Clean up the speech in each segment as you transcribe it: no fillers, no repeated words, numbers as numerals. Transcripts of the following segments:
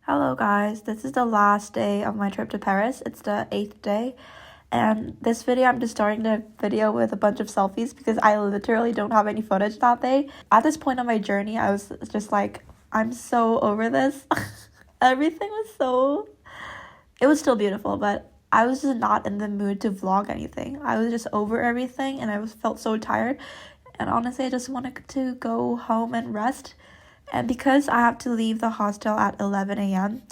Hello guys, this is the last day of my trip to Paris. It's the 8th day. And this video, I'm just starting the video with a bunch of selfies because I literally don't have any footage that day. At this point of my journey, I was just like, I'm so over this. Everything was it was still beautiful, but I was just not in the mood to vlog anything. I was just over everything and felt so tired. And honestly, I just wanted to go home and rest. And because I have to leave the hostel at 11 a.m.,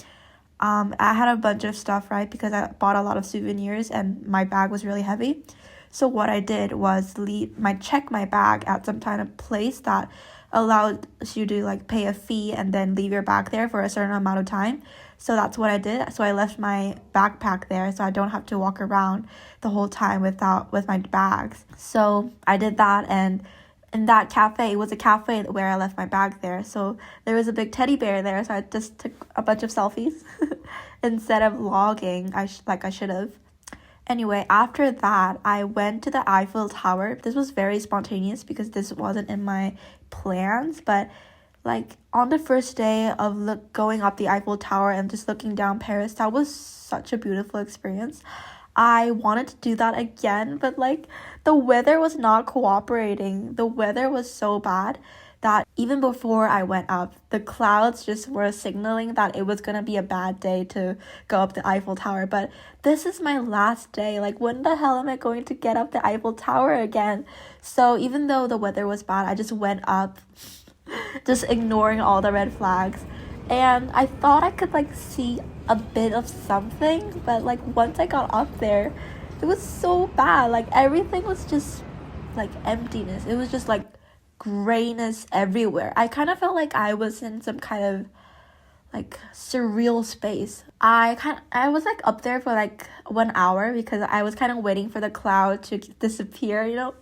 I had a bunch of stuff, right? Because I bought a lot of souvenirs and my bag was really heavy. So what I did was check my bag at some kind of place that allowed you to like pay a fee and then leave your bag there for a certain amount of time. So that's what I did. So I left my backpack there so I don't have to walk around the whole time with my bags. So I did that, and in that cafe, it was a cafe where I left my bag there. So there was a big teddy bear there. So I just took a bunch of selfies instead of vlogging. I should have. Anyway, after that, I went to the Eiffel Tower. This was very spontaneous because this wasn't in my plans. But like on the first day of going up the Eiffel Tower and just looking down Paris, that was such a beautiful experience. I wanted to do that again, but like the weather was not cooperating. The weather was so bad that even before I went up, the clouds just were signaling that it was gonna be a bad day to go up the Eiffel Tower. But this is my last day. Like, when the hell am I going to get up the Eiffel Tower again? So even though the weather was bad, I just went up, just ignoring all the red flags. And I thought I could like see a bit of something, but like once I got up there, it was so bad. Like everything was just like emptiness. It was just like grayness everywhere. I kind of felt like I was in some kind of like surreal space. I was like up there for like 1 hour because I was kind of waiting for the cloud to disappear,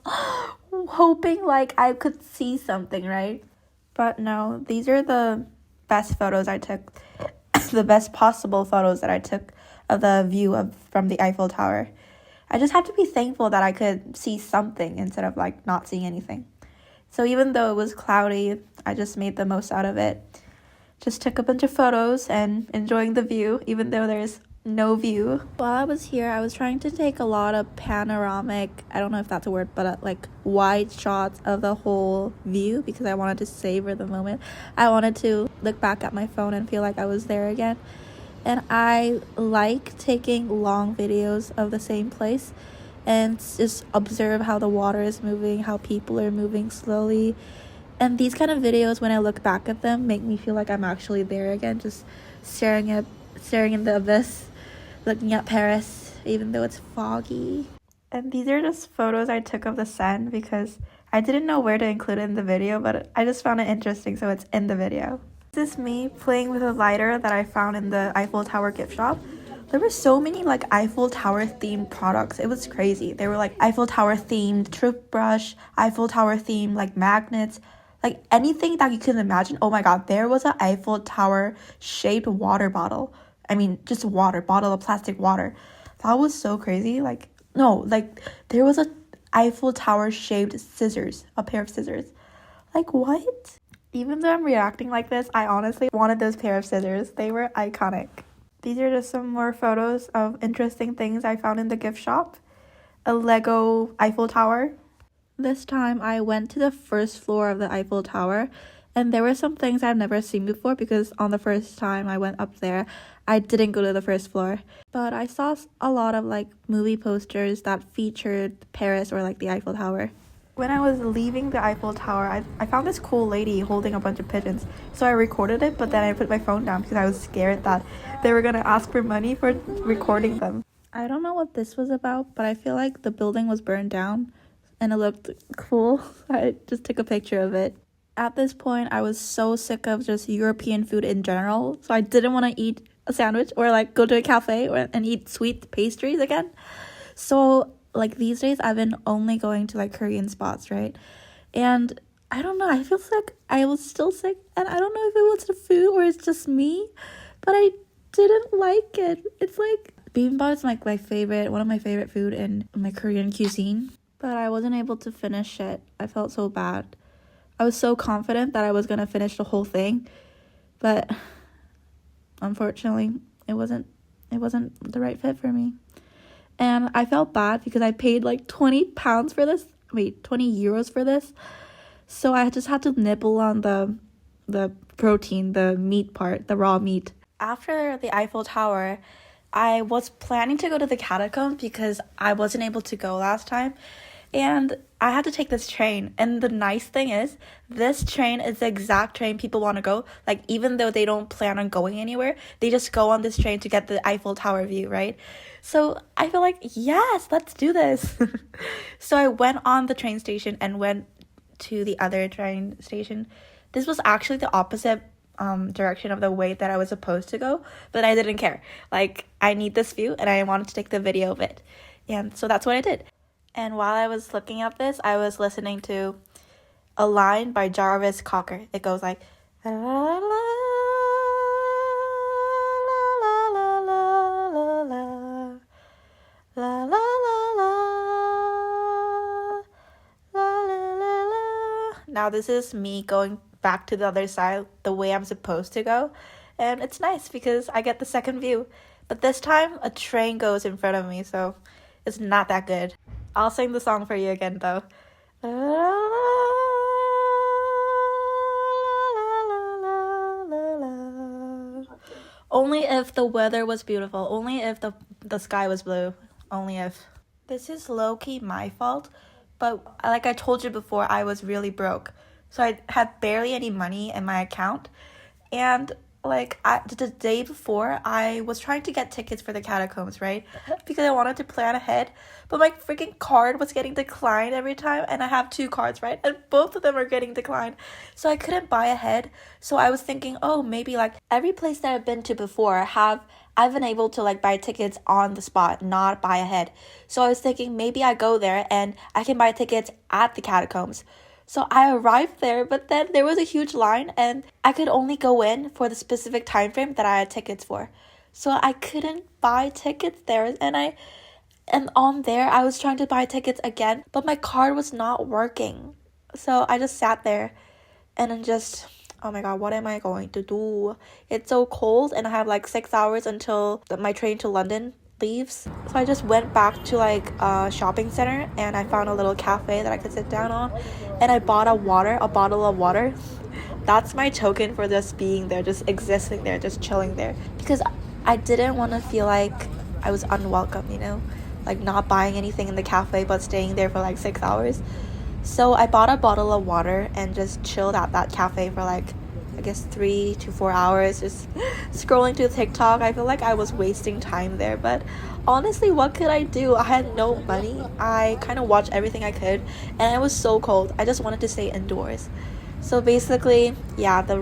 hoping like I could see something, right? But no, these are the best photos I took, the best possible photos that I took of the view from the Eiffel Tower. I just had to be thankful that I could see something instead of like not seeing anything. So even though it was cloudy, I just made the most out of it. Just took a bunch of photos and enjoying the view, even though there's no view. While I was here, I was trying to take a lot of panoramic, I don't know if that's a word, but like wide shots of the whole view because I wanted to savor the moment. I wanted to look back at my phone and feel like I was there again. And I like taking long videos of the same place and just observe how the water is moving, how people are moving slowly. And these kind of videos, when I look back at them, make me feel like I'm actually there again, just staring in the abyss, looking at Paris, even though it's foggy. And these are just photos I took of the Seine because I didn't know where to include it in the video, but I just found it interesting, so it's in the video. This is me playing with a lighter that I found in the Eiffel Tower gift shop. There were so many like Eiffel Tower themed products. It was crazy. They were like Eiffel Tower themed toothbrush, Eiffel Tower themed like magnets, like anything that you can imagine. Oh my god, there was an Eiffel Tower shaped water bottle. I mean, just water, bottle of plastic water. That was so crazy. Like, no, like there was a Eiffel Tower shaped scissors, a pair of scissors. Like, what? Even though I'm reacting like this, I honestly wanted those pair of scissors. They were iconic. These are just some more photos of interesting things I found in the gift shop. A Lego Eiffel Tower. This time I went to the first floor of the Eiffel Tower, and there were some things I've never seen before because on the first time I went up there, I didn't go to the first floor. But I saw a lot of like movie posters that featured Paris or like the Eiffel Tower. When I was leaving the Eiffel Tower, I found this cool lady holding a bunch of pigeons. So I recorded it, but then I put my phone down because I was scared that they were going to ask for money for recording them. I don't know what this was about, but I feel like the building was burned down and it looked cool. I just took a picture of it. At this point, I was so sick of just European food in general, so I didn't want to eat a sandwich or like go to a cafe and eat sweet pastries again. So like these days I've been only going to like Korean spots, right? And I don't know, I feel like I was still sick, and I don't know if it was the food or it's just me, but I didn't like it. It's like bibimbap is like one of my favorite food in my Korean cuisine, but I wasn't able to finish it. I felt so bad. I was so confident that I was gonna finish the whole thing, but unfortunately, it wasn't the right fit for me. And I felt bad because I paid like 20 pounds for this. Wait, 20 euros for this. So I just had to nibble on the protein, the meat part, the raw meat. After the Eiffel Tower, I was planning to go to the catacombs because I wasn't able to go last time. And I had to take this train. And the nice thing is, this train is the exact train people want to go. Like, even though they don't plan on going anywhere, they just go on this train to get the Eiffel Tower view, right? So I feel like, yes, let's do this. So I went on the train station and went to the other train station. This was actually the opposite direction of the way that I was supposed to go, but I didn't care. Like, I need this view and I wanted to take the video of it. And so that's what I did. And while I was looking at this, I was listening to a line by Jarvis Cocker. It goes like, la la la la la la la la la la. Now this is me going back to the other side the way I'm supposed to go. And it's nice because I get the second view. But this time a train goes in front of me, so it's not that good. I'll sing the song for you again though. Only if the weather was beautiful. Only if the sky was blue. Only if. This is low-key my fault. But like I told you before, I was really broke. So I had barely any money in my account. And like the day before, I was trying to get tickets for the catacombs, right? Because I wanted to plan ahead. But my freaking card was getting declined every time. And I have 2 cards, right? And both of them are getting declined. So I couldn't buy ahead. So I was thinking, oh, maybe like every place that I've been to before I've been able to like buy tickets on the spot, not buy ahead. So I was thinking maybe I go there and I can buy tickets at the catacombs. So I arrived there, but then there was a huge line and I could only go in for the specific time frame that I had tickets for. So I couldn't buy tickets there, and on there I was trying to buy tickets again, but my card was not working. So I just sat there and then just, oh my god, what am I going to do? It's so cold and I have like 6 hours until my train to London leaves. So I just went back to like a shopping center and I found a little cafe that I could sit down on, and I bought a bottle of water. That's my token for just being there, just existing there, just chilling there, because I didn't want to feel like I was unwelcome, you know, like not buying anything in the cafe but staying there for like 6 hours. So I bought a bottle of water and just chilled at that cafe for like, I guess 3 to 4 hours, just scrolling through TikTok. I feel like I was wasting time there, but honestly, what could I do? I had no money. I kind of watched everything I could, and it was so cold. I just wanted to stay indoors. So basically, yeah, the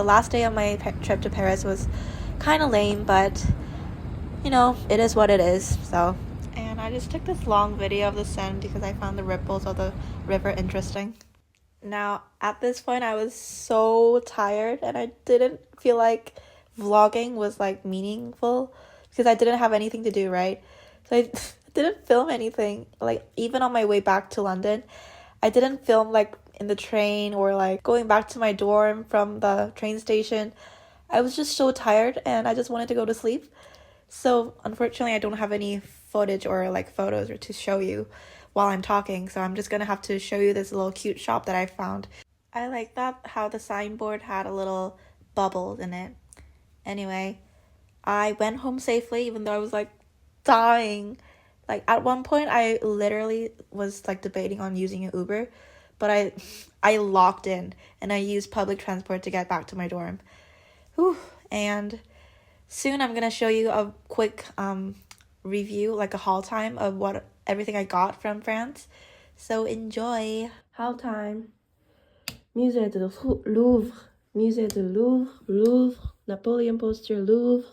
last day of my trip to Paris was kind of lame, but you know, it is what it is. So, and I just took this long video of the sun because I found the ripples of the river interesting. Now, at this point, I was so tired and I didn't feel like vlogging was like meaningful because I didn't have anything to do, right? So I didn't film anything. Like, even on my way back to London, I didn't film like in the train or like going back to my dorm from the train station. I was just so tired and I just wanted to go to sleep. So unfortunately, I don't have any footage or like photos or to show you while I'm talking, so I'm just gonna have to show you this little cute shop that I found. I like that how the signboard had a little bubble in it. Anyway, I went home safely even though I was like dying. Like at one point I literally was like debating on using an Uber, but I locked in and I used public transport to get back to my dorm. Whew. And soon I'm gonna show you a quick review, like a haul time of what everything I got from France. So enjoy. Haul time. Musée de Louvre, Musée de Louvre, Louvre, Napoleon poster Louvre,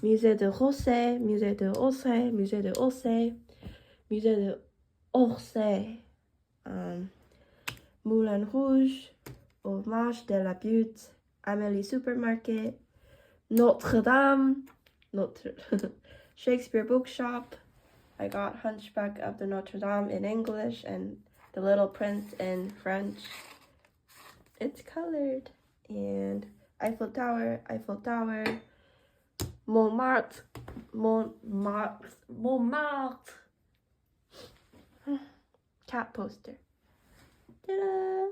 Musée de Orsay, Musée de Orsay, Musée de Orsay, Musée de Orsay, Moulin Rouge, Hommage de la Butte, Amélie Supermarket, Notre-Dame, Shakespeare Bookshop. I got Hunchback of the Notre Dame in English and The Little Prince in French. It's colored. And Eiffel Tower, Montmartre. Montmartre. Cat poster. Ta-da!